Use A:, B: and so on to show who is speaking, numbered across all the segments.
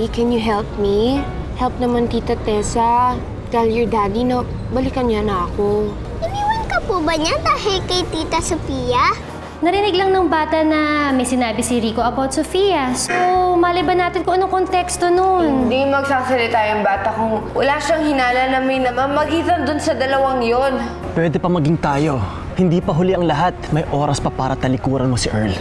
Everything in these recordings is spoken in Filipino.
A: Mommy, can you help me? Help naman Tita Tessa. Tell your daddy na balikan niya na ako.
B: Iniwan ka po ba niya dahil kay Tita Sofia?
C: Narinig lang ng bata na may sinabi si Rico about Sofia. So, malay ba natin kung anong konteksto nun?
A: Hindi magsasalita yung bata kung wala siyang hinala na may namamagitan dun sa dalawang yon.
D: Pwede pa maging tayo. Hindi pa huli ang lahat. May oras pa para talikuran mo si Earl.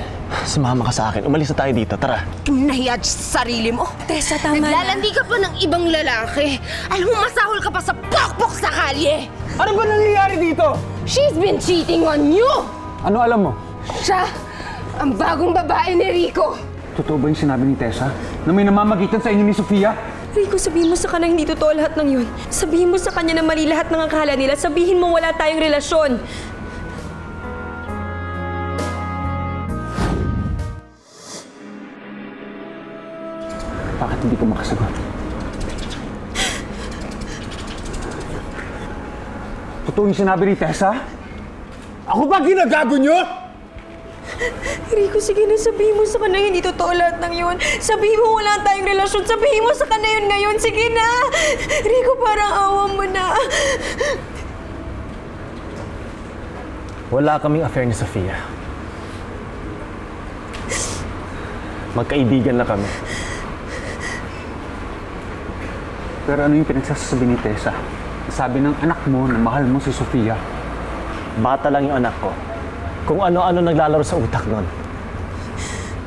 D: Sumama ka sa akin. Umalis na tayo dito. Tara.
E: Nahiya sa sarili mo.
C: Tessa, tama na.
E: Naglalandi ka pa ng ibang lalaki. Alam mo, masahol ka pa sa pokpok sa kalye.
D: Ano ba nangyayari dito?
E: She's been cheating on you!
D: Ano alam mo?
E: Siya, ang bagong babae ni Rico.
F: Totoo ba yung sinabi ni Tessa? Na may namamagitan sa inyo ni Sofia?
G: Rico, sabihin mo sa kanya hindi totoo lahat ng yun. Sabihin mo sa kanya na mali lahat ng akala nila. Sabihin mo wala tayong relasyon.
F: Bakit hindi ko makasagot? Totoo yung sinabi ni Tessa? Ako ba ginagago nyo?
G: Rico, sige na, sabihin mo sa kanya hindi totoo lahat ng yun. Sabihin mo wala tayong relasyon. Sabihin mo sa kanya yun ngayon. Sige na! Rico, parang awa mo na.
D: Wala kaming affair ni Sofia. Magkaibigan na kami.
F: Pero ano yung pinagsasabi ni Tessa? Sabi ng anak mo na mahal mo si Sofia.
D: Bata lang yung anak ko. Kung ano-ano naglalaro sa utak nun.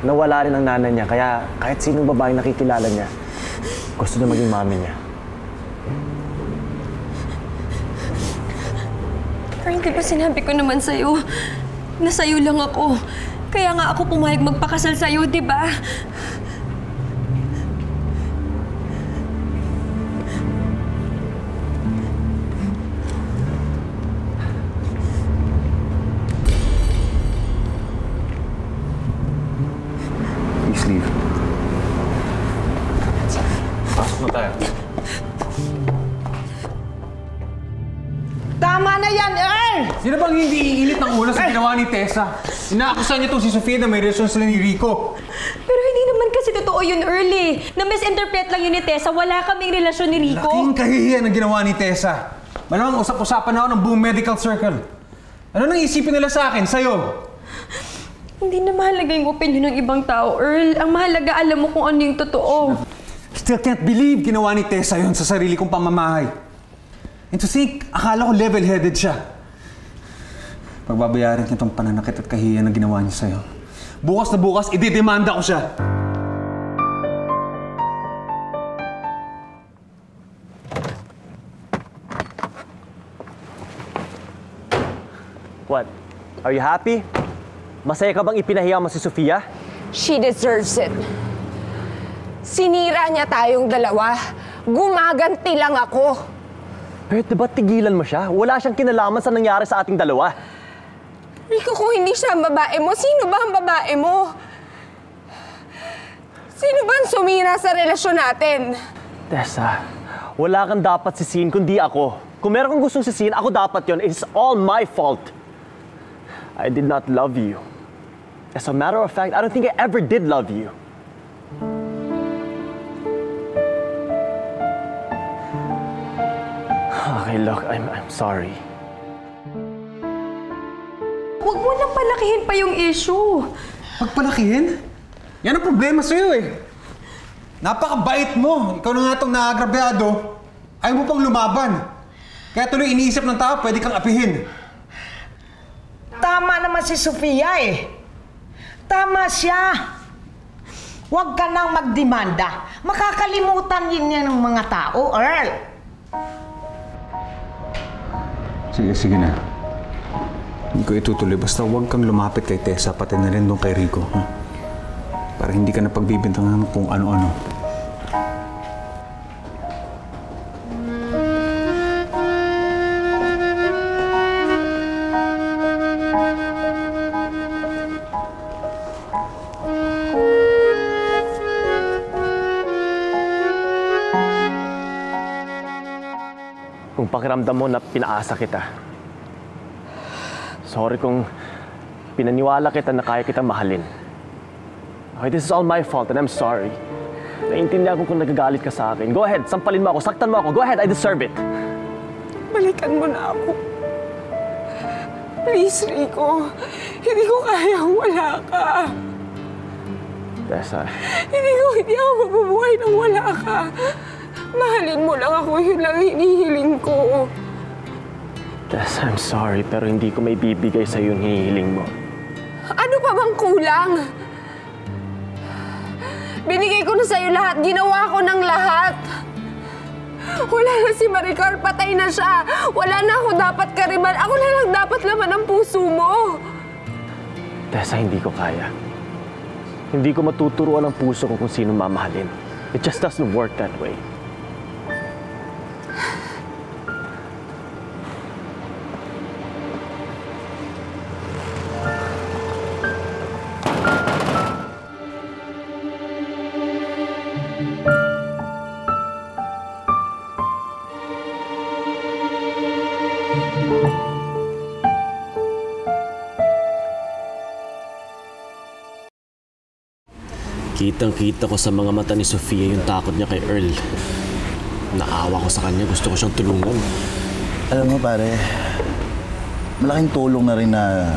D: Nawala rin ang nanay niya, kaya kahit sinong babaeng nakikilala niya, gusto niya maging mami niya.
G: Earl, di ba sinabi ko naman sa'yo na sa'yo lang ako. Kaya nga ako pumayag magpakasal sa'yo, di ba?
F: Please leave.
D: Pasok na tayo.
E: Tama na yan, Earl!
F: Sino bang hindi iinit ng ulo sa ginawa ni Tessa? Inaakusan niya itong si Sofia na may relasyon sila ni Rico.
G: Pero hindi naman kasi totoo yun, early. Na-misinterpret lang yun ni Tessa. Wala kaming relasyon ni Rico.
F: Laking kahihiyan ang ginawa ni Tessa. Malamang usap-usapan na ako ng buong medical circle. Ano nang isipin nila sa akin, sa'yo?
G: Hindi na mahalaga yung opinion ng ibang tao, Earl. Ang mahalaga, alam mo kung ano yung totoo.
F: Still can't believe ginawa ni Tessa yon sa sarili kong pamamahay. And to think, akala ko level-headed siya. Pagbabayaran niya itong pananakit at kahihiyan na ginawa niya sa'yo. Bukas na bukas, ididemanda ko siya.
D: What? Are you happy? Masaya ka bang ipinahiya mo si Sofia?
E: She deserves it. Sinira niya tayong dalawa. Gumaganti lang ako.
D: Pero diba tigilan mo siya? Wala siyang kinalaman sa nangyari sa ating dalawa.
E: Rico, kung hindi siya ang babae mo, sino ba ang babae mo? Sino ba ang sumira sa relasyon natin?
D: Tessa, wala kang dapat sisihin kundi ako. Kung meron kang gustong sisihin, ako dapat yon. It's all my fault. I did not love you. As a matter of fact, I don't think I ever did love you. Okay, look, I'm sorry.
G: Huwag mo nang palakihin pa yung issue.
F: Pagpalakihin? Yan ang problema sa'yo eh. Napakabait mo. Ikaw na nga itong naagrabyado. Ayaw mo pang lumaban. Kaya tuloy iniisip ng tao, pwede kang apihin.
H: Tama naman si Sofia eh. Tama siya. Huwag ka nang magdemanda. Makakalimutan yun yan ng mga tao, Earl.
F: Sige na. Hindi ko itutuloy. Basta huwag kang lumapit kay Tessa, pati na rin doon kay Rico. Huh? Para hindi ka na pagbibintangan kung ano-ano.
D: Kung pakiramdam mo na pinaasa kita. Sorry kung pinaniwala kita na kaya kitang mahalin. Okay, this is all my fault and I'm sorry. Naiintindihan ko kung nagagalit ka sa akin. Go ahead, sampalin mo ako, saktan mo ako. Go ahead, I deserve it.
A: Balikan mo na ako. Please, Rico. Hindi ko kayang wala ka.
D: Tessa,
A: Hindi ako mabubuhay nang wala ka. Mahalin mo lang ako, yun lang hinihiling ko.
D: Tessa, I'm sorry, pero hindi ko may bibigay sa yung hinihiling mo.
A: Ano pa bang kulang? Binigay ko na sa'yo lahat, ginawa ko ng lahat. Wala na si Maricar, patay na siya. Wala na ako dapat kariban. Ako na lang dapat laman ang puso mo.
D: Tessa, hindi ko kaya. Hindi ko matuturuan ang puso ko kung sino mamahalin. It just doesn't work that way. Kitang-kita ko sa mga mata ni Sofia yung takot niya kay Earl. Naawa ko sa kanya, gusto ko siyang tulungan.
I: Alam mo pare, malaking tulong na rin na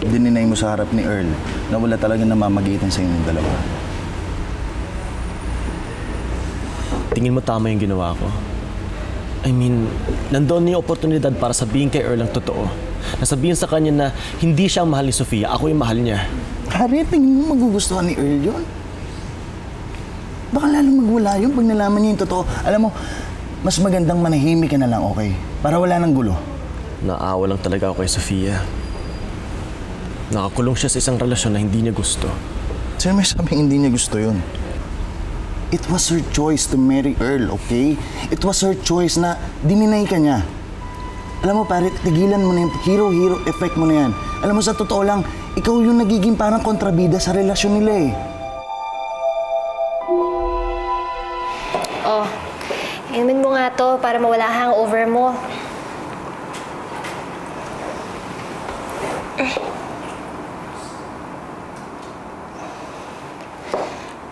I: dininay mo sa harap ni Earl na wala talagang namamagitan sa inyong dalawa.
D: Tingin mo tama yung ginawa ko? I mean, nandoon na yung oportunidad para sabihin kay Earl ang totoo. Nasabihin sa kanya na hindi siya ang mahal ni Sofia, ako yung mahal niya.
I: Pare, tingin mo magugustuhan ni Earl yun? Baka lalong magwala yun pag nalaman niya yung totoo. Alam mo, mas magandang manahimik ka na lang, okay? Para wala nang gulo.
D: Naawa lang talaga ako kay Sofia. Nakakulong siya sa isang relasyon na hindi niya gusto.
I: Sino may sabing hindi niya gusto yun? It was her choice to marry Earl, okay? It was her choice na dininay ka niya. Alam mo pare, tigilan mo na yung hero-hero effect mo na yan. Alam mo, sa totoo lang, ikaw yung nagiging parang kontrabida sa relasyon nila eh.
C: Oh, inumin mo nga to para mawala ang hangover mo.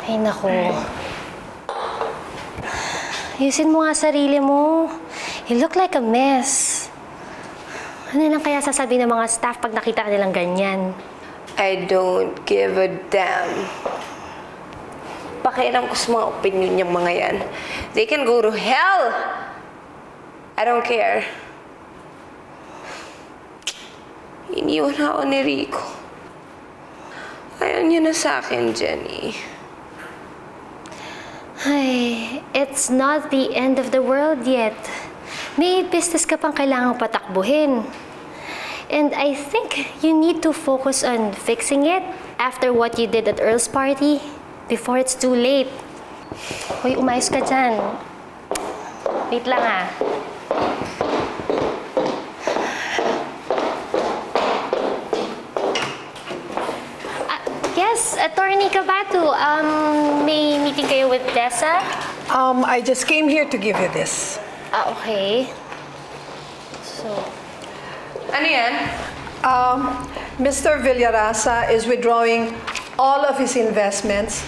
C: Ay, naku. Ayusin mo nga sarili mo. You look like a mess. Ano lang kaya sasabihin ng mga staff pag nakita ka nilang ganyan?
E: I don't give a damn. Pakialam ko sa mga opinion niyang mga yan. They can go to hell! I don't care. Iniwan ako ni Rico. Ayaw niya na sa akin, Jenny.
C: Ay, it's not the end of the world yet. May business ka pang kailangang patakbuhin. And I think you need to focus on fixing it after what you did at Earl's party before it's too late. Hoy, umayos ka dyan. Wait lang ha. Yes, Attorney Cabato. May meeting kayo with Tessa?
J: I just came here to give you this.
C: Okay. So,
E: Ano yan?
J: Mr. Villarasa is withdrawing all of his investments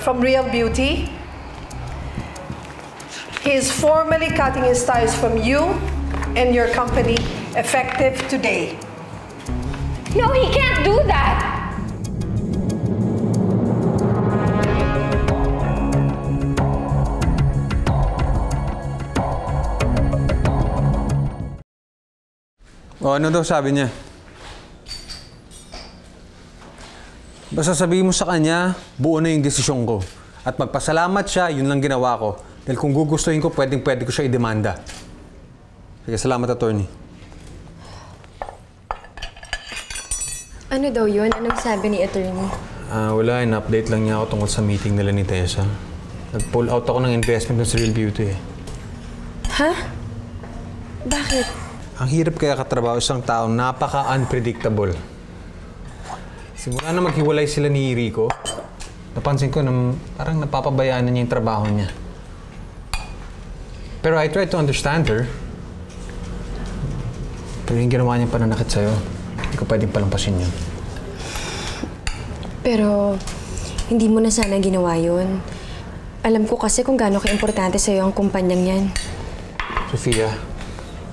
J: from Real Beauty. He is formally cutting his ties from you and your company effective today.
E: No, he can't do that!
F: O ano daw sabi niya? Basta sabihin mo sa kanya, buo na yung desisyon ko. At magpasalamat siya, yun lang ginawa ko. Dahil kung gugustuhin ko, pwede ko siya idemanda. Sige, salamat, attorney.
G: Ano daw yun? Anong sabi ni attorney?
F: Wala, in-update lang niya ako tungkol sa meeting nila ni Tessa. Nag-pull out ako ng investment ng Real Beauty eh.
G: Ha? Bakit?
F: Ang hirap kaya katrabaho isang tao, napaka-unpredictable. Simula na maghiwalay sila ni Rico, napansin ko na parang napapabayaan na niya yung trabaho niya. Pero I tried to understand her. Pero yung ginawa niya pananakit sa'yo, hindi ko pwedeng palampasin yun.
G: Pero, hindi mo na sana ginawa yun. Alam ko kasi kung gaano ka-importante sa'yo ang kumpanyang yan.
F: Sofia,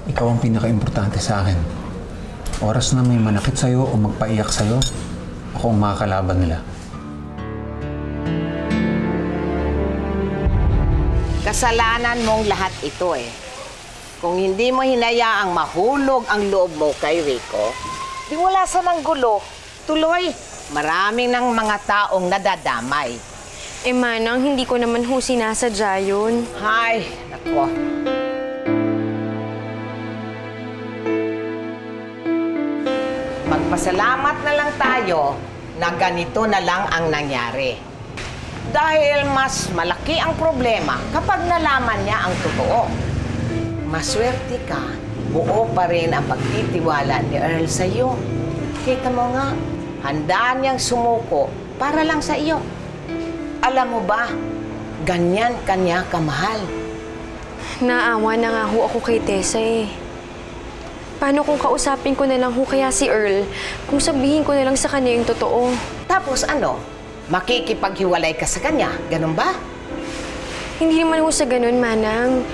F: ikaw ang pinaka-importante sa akin. Oras na may manakit sa'yo o magpaiyak sa'yo, ako ang makakalaban nila.
H: Kasalanan mong lahat ito eh. Kung hindi mo hinayaang mahulog ang loob mo kay Rico, di wala sa nang gulo. Tuloy, maraming ng mga taong nadadamay.
G: Eh, Manang, hindi ko naman ho sinasadya yun.
H: Hay, nako. Magpasalamat na lang tayo na ganito na lang ang nangyari. Dahil mas malaki ang problema kapag nalaman niya ang totoo. Maswerte ka, buo pa rin ang pagtitiwala ni Earl sa iyo. Kita mo nga, handa niyang sumuko para lang sa iyo. Alam mo ba, ganyan kanya kamahal.
G: Naawa na nga ho ako kay Tessa eh. Paano kung kausapin ko na lang ho kaya si Earl kung sabihin ko na lang sa kanya yung totoo?
H: Tapos ano, makikipaghiwalay ka sa kanya, ganun ba?
G: Hindi naman ho sa ganun, Manang.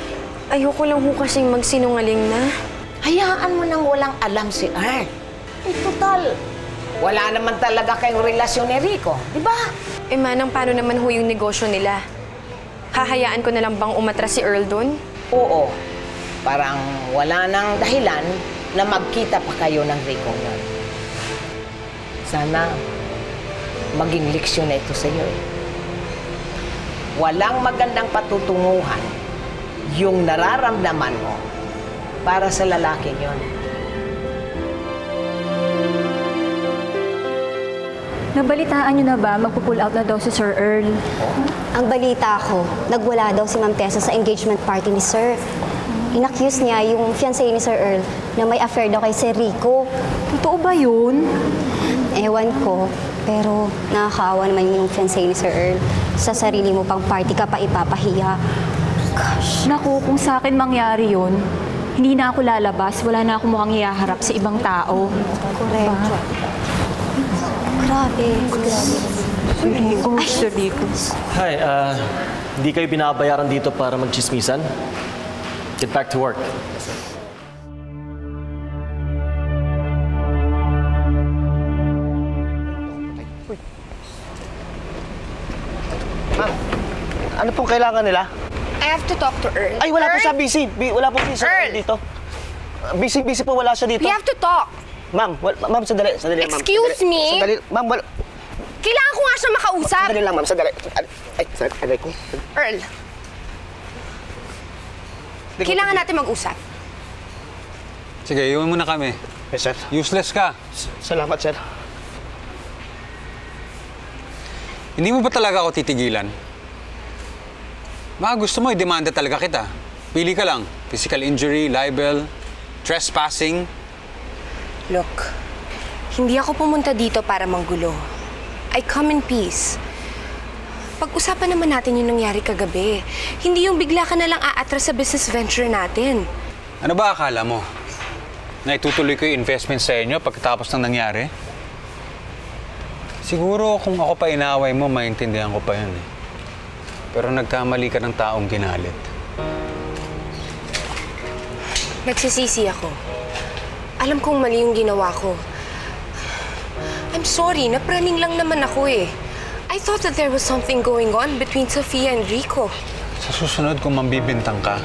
G: Ayoko lang ho kasing magsinungaling na.
H: Hayaan mo nang walang alam si Earl. Eh, total, wala naman talaga kayong relasyon ni Rico, di ba?
G: Eh, Manang, paano naman ho yung negosyo nila? Hahayaan ko na lang bang umatras si Earl doon?
H: Oo. Parang wala nang dahilan na magkita pa kayo ng Rico nun. Sana maging leksyon na ito sa iyo eh. Walang magandang patutunguhan yung nararamdaman mo para sa lalaking yon.
K: Nabalitaan niyo na ba magpo-pull out na daw si Sir Earl?
L: Ang balita ko, nagwala daw si Ma'am Tessa sa engagement party ni Sir. In-accuse niya yung fiancé ni Sir Earl na may affair daw kay Sir Rico.
K: Totoo ba yun?
L: Ewan ko, pero nakakaawa naman yung fiancé ni Sir Earl. Sa sarili mo pang party ka pa ipapahiya.
K: Gosh. Naku, kung sa akin mangyari yun, hindi na ako lalabas, wala na ako mukhang ihaharap sa ibang tao.
L: Correct.
K: Diba?
L: Grabe.
K: Sir Rico.
D: Hi, di kayo binabayaran dito para magchismisan? Get back to work.
I: Ma'am, ano pong kailangan nila?
E: I have to talk to Earl.
I: Ay, wala po
E: Earl?
I: siya busy. Wala po si Sir
E: Earl!
I: dito. Busy po, wala siya dito.
E: We have to talk.
I: Ma'am, ma'am, sandali, ma'am.
E: Excuse me?
I: Sandali, ma'am, wala.
E: Kailangan ko nga siya makausap.
I: Sandali lang, ma'am, sandali. Ay, sandali ko.
E: Earl, kailangan natin mag-usap.
F: Sige, iwan mo na kami.
I: Yes, sir.
F: Useless ka.
I: Salamat, sir.
F: Hindi mo ba talaga ako titigilan? Baka gusto mo, i-demanda talaga kita. Pili ka lang. Physical injury, libel, trespassing.
E: Look, hindi ako pumunta dito para manggulo. I come in peace. Pag-usapan naman natin yung nangyari kagabi. Hindi yung bigla ka na lang aatras sa business venture natin.
F: Ano ba akala mo? Na itutuloy ko yung investment sa inyo pagkatapos ng nangyari? Siguro kung ako pa inaaway mo, maintindihan ko pa yun eh. Pero nagkamali ka ng taong ginalit.
E: Nagsisisi ako. Alam kong mali yung ginawa ko. I'm sorry, napraning lang naman ako eh. I thought that there was something going on between Sofia and Rico.
F: Sa susunod, kung mambibintang ka,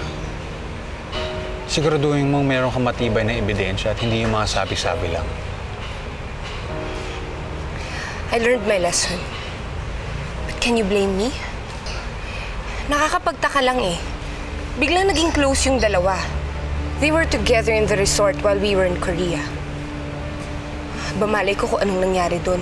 F: siguraduhin mong meron kang matibay na ebidensya at hindi yung mga sabi-sabi lang.
E: I learned my lesson. But can you blame me? Nakakapagtaka lang eh. Biglang naging close yung dalawa. They were together in the resort while we were in Korea. Bamalay ko kung anong nangyari doon.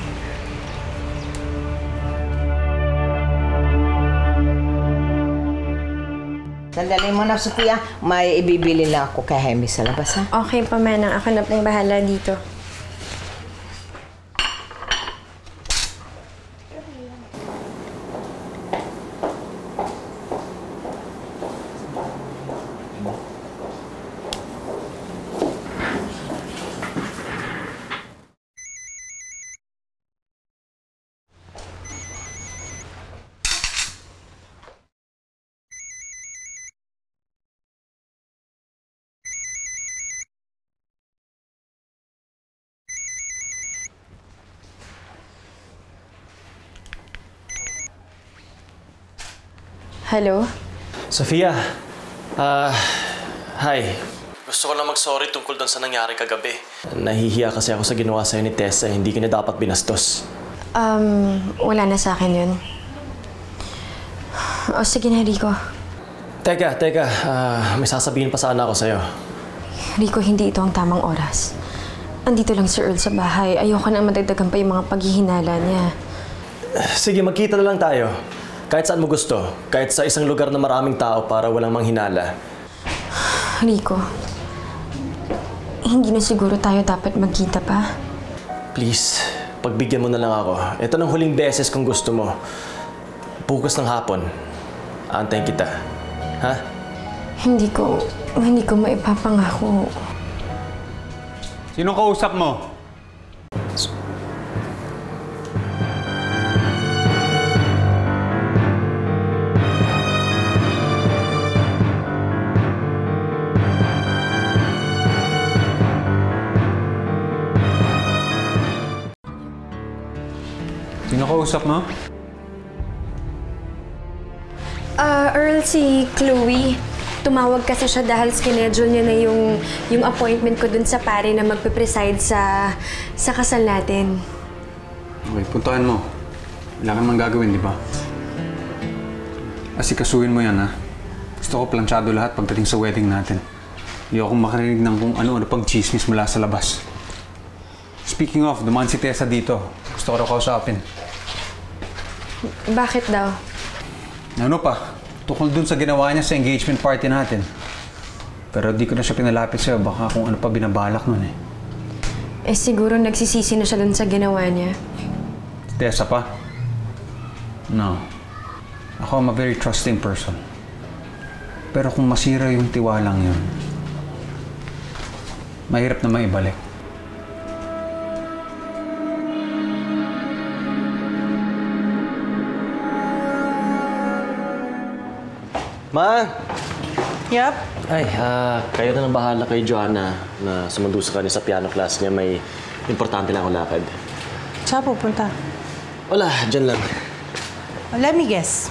H: Sandali mo na, Sofia. May ibibili lang ako kay Jaime sa labas, ha?
G: Okay pa, Manang. Ako na pong bahala dito. Hello?
D: Sofia, hi. Gusto ko lang mag-sorry tungkol doon sa nangyari kagabi. Nahihiya kasi ako sa ginawa sa'yo ni Tessa, hindi ka na dapat binastos.
G: Wala na sa akin yun. O sige na, Rico.
D: Teka, may sasabihin pa sana ako sa'yo.
G: Rico, hindi ito ang tamang oras. Andito lang si Earl sa bahay. Ayoko na madagdagan pa yung mga paghihinala niya.
D: Sige, magkita na lang tayo. Kahit saan mo gusto. Kahit sa isang lugar na maraming tao para walang manghinala.
G: Rico, hindi na siguro tayo dapat magkita pa.
D: Please, pagbigyan mo na lang ako. Ito ng huling beses kung gusto mo. Bukas ng hapon. Aantayin kita. Ha?
G: Hindi ko maipapangako.
F: Sinong kausap mo? Sino kausap mo?
G: Earl, si Chloe. Tumawag kasi siya dahil schedule niya na yung appointment ko dun sa pare na magpe-preside sa kasal natin.
F: Okay, puntahan mo. Wala ka namang gagawin, di ba? Asikasuhin mo yan, ha? Gusto ko planchado lahat pagdating sa wedding natin. Hindi ako makarinig ng kung ano-ano pang chismis mula sa labas. Speaking of, dumaan si Tessa dito. Gusto ko raw kausapin.
G: Bakit daw?
F: Ano pa? Tukol dun sa ginawa niya sa engagement party natin. Pero di ko na siya pinalapit sa'yo. Baka kung ano pa binabalak nun eh.
G: Eh siguro nagsisisi na siya dun sa ginawa niya.
F: Tessa pa? No. Ako I'm a very trusting person. Pero kung masira yung tiwalang yun, mahirap na maibalik.
D: Ma!
H: Yup.
D: Ay, kayo na lang bahala kay Joanna na sumundo sa kanya sa piano class niya. May importante lang akong lakad.
M: Saan pupunta?
D: Wala, dyan lang.
M: Oh, let me guess.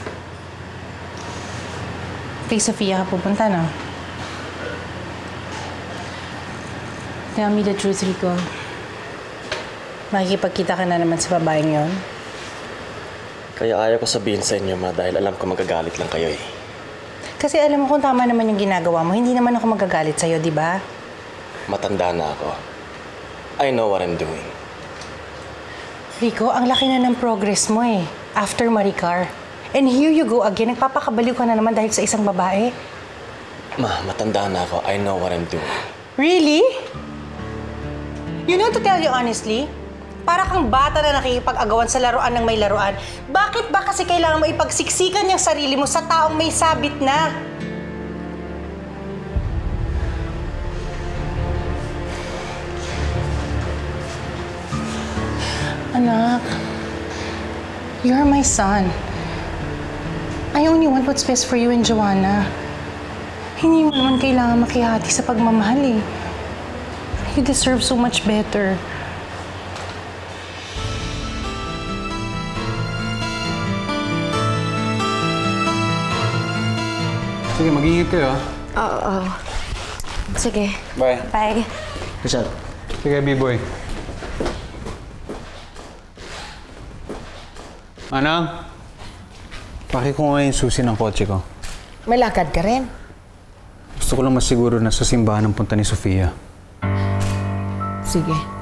M: Kay Sofia ka pupunta, no? Tell me the truth, Rico. Makikipagkita ka na naman sa babaeng yon.
D: Kaya ayaw ko sabihin sa inyo, Ma, dahil alam ko magagalit lang kayo eh.
M: Kasi alam mo kung tama naman yung ginagawa mo, hindi naman ako magagalit sa'yo, di ba?
D: Matanda na ako. I know what I'm doing.
M: Rico, ang laki na ng progress mo eh. After Maricar. And here you go again, nagpapakabaliw ka na naman dahil sa isang babae.
D: Ma, matanda na ako. I know what I'm doing.
M: Really? You know, to tell you honestly, para kang bata na nakikipag-agawan sa laruan ng may laruan. Bakit ba kasi kailangan mo ipagsiksikan yung sarili mo sa taong may sabit na? Anak, you're my son. I only want what's best for you and Joanna. Hindi mo naman kailangan makihati sa pagmamahal eh. You deserve so much better.
F: Sige, mag-iingat kayo, ha?
G: Oo. Sige.
F: Bye.
G: Bye.
D: Richard.
F: Sige, B-boy. Anang, paki ko nga yung susi ng kotse ko.
H: May lakad ka rin.
F: Gusto ko lang masiguro na sa simbahan ang punta ni Sofia.
H: Sige.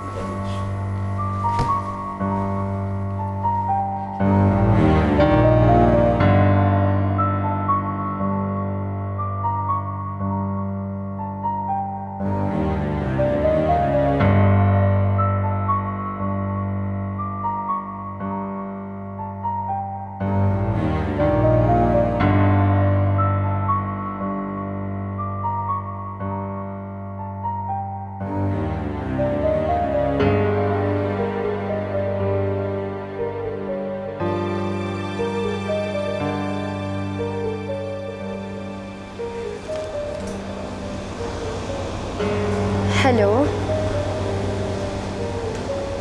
G: Hello?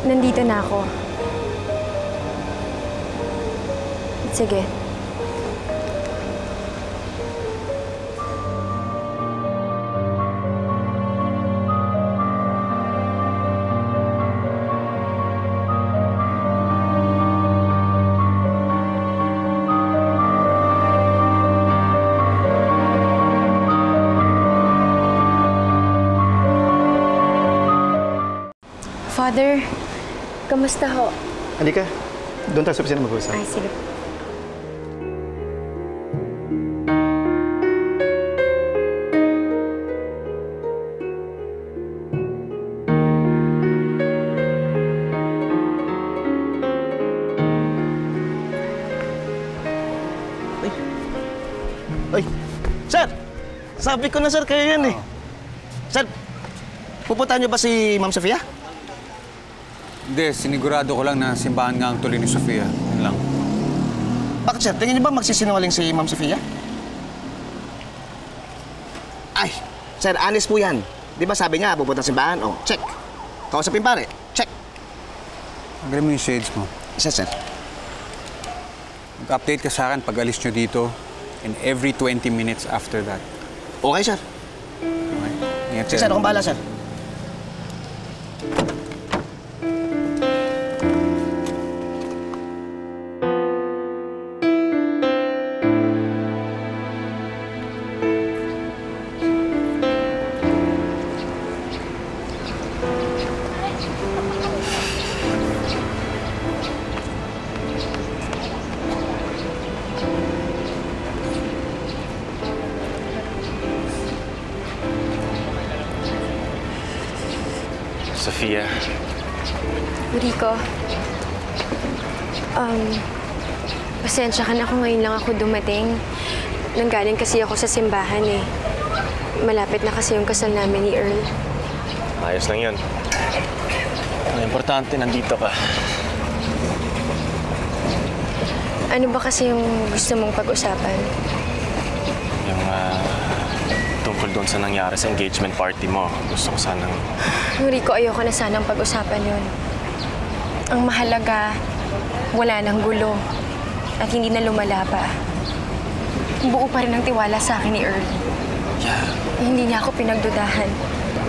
G: Nandito na ako. Sige. Father, kamusta ho?
I: Halika, doon tayo sa opisina mag-usap.
G: Ay, sige.
I: Ay, sir! Sabi ko na sir, kayo yan eh. Sir, pupuntahan niyo ba si Ma'am Sofia?
F: Hindi, sinigurado ko lang na simbahan nga ang tuloy ni Sofia. Yun lang.
I: Bakit sir? Tingin niyo ba magsisinungaling si Ma'am Sofia? Ay, sir, honest po yan. Di ba sabi niya, pupunta sa simbahan? Oh, check. Kausapin pare, check.
F: Magaling mo yung shades mo.
I: Isa, sir.
F: Mag-update ka sa akin pag alis nyo dito and every 20 minutes after that.
I: Okay, sir.
F: Okay? Ingat
I: Sir, akong bahala, sir.
D: Sofia.
E: Rico, pasensya ka na kung ngayon lang ako dumating. Nanggaling kasi ako sa simbahan eh. Malapit na kasi yung kasal namin ni Earl.
D: Ayos lang yun. Ang importante, nandito ka.
E: Ano ba kasi yung gusto mong pag-usapan?
D: Yung tungkol doon sa nangyari sa engagement party mo. Gusto ko sanang...
E: Rico, ayoko na sanang pag-usapan yun. Ang mahalaga, wala nang gulo. At hindi na lumala pa. Buo pa rin ang tiwala sa akin ni Earl.
D: Yeah.
E: Hindi niya ako pinagdudahan.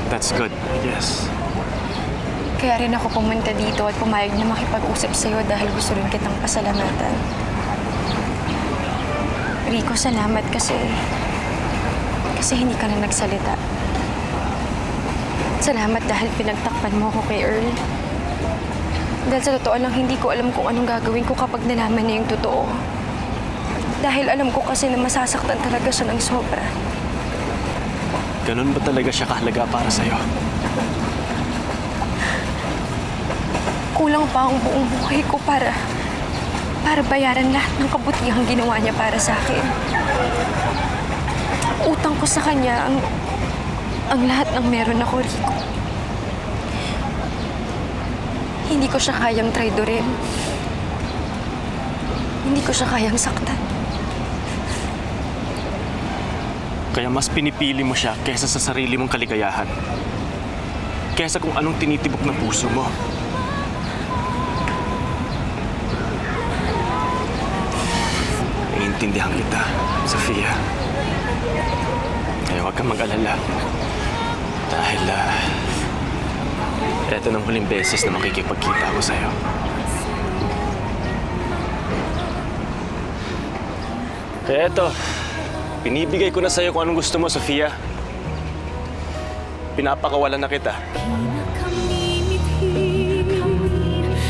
D: That's good, I guess.
E: Kaya rin ako pumunta dito at pumayag na makipag-usap sa'yo dahil gusto rin kitang pasalamatan. Rico, salamat kasi hindi ka na nagsalita. Salamat dahil pinagtakpan mo ako kay Earl. Dahil sa totoo lang, hindi ko alam kung anong gagawin ko kapag nalaman niya yung totoo. Dahil alam ko kasi na masasaktan talaga siya ng sobra.
D: Ganun ba talaga siya kahalaga para sa'yo?
E: Kulang pa ang buong buhay ko para bayaran lahat ng kabutihang ginawa niya para sa akin. Utang ko sa kanya ang lahat ng meron ako, Rico. Hindi ko siya kayang traidorin. Hindi ko siya kayang saktan.
D: Kaya mas pinipili mo siya kaysa sa sarili mong kaligayahan. Kaysa kung anong tinitibok ng puso mo. Naiintindihan kita, Sofia. Kaya huwag kang mag-alala. Dahil, eto ng huling beses na makikipagkita ako sa'yo. Kaya eto, binibigay ko na sa'yo kung anong gusto mo, Sofia. Pinapakawalan na kita.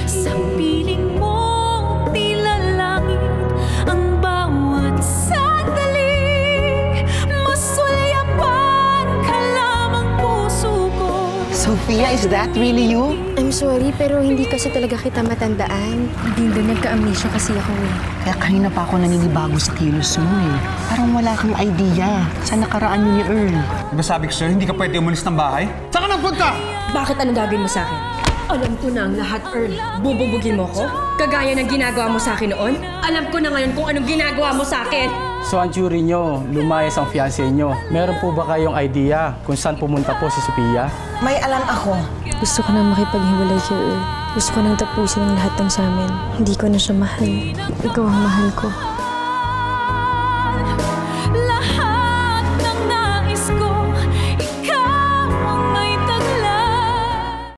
N: Sa piling mo, tila langit ang bawat sandali. Masulayapan ka lamang puso ko.
H: Sofia, is that really you?
E: I'm sorry, pero hindi kasi talaga kita matandaan. Hindi nagka-amnesia kasi ako eh.
H: Kaya kanina pa ako naninibago sa kilos mo eh. Parang wala kang idea sa nakaraan ni Earl.
F: Diba sabi ko sa'yo, hindi ka pwede umalis ng bahay? Saan ka nagpunta?
G: Bakit anong gagawin mo sa akin? Alam ko na ang lahat, Earl. Bububugin mo ko? Kagaya ng ginagawa mo sa akin noon? Alam ko na ngayon kung anong ginagawa mo sa akin.
O: So ang jury nyo, lumayas ang fiancé nyo. Meron po ba kayong idea kung saan pumunta po si Sofia?
H: May alam ako.
A: Gusto ko na makipaghiwalay kay Earl. Gusto ko nang tapusin ang lahat ng sa amin. Hindi ko na siya mahal. Ikaw ang mahal ko.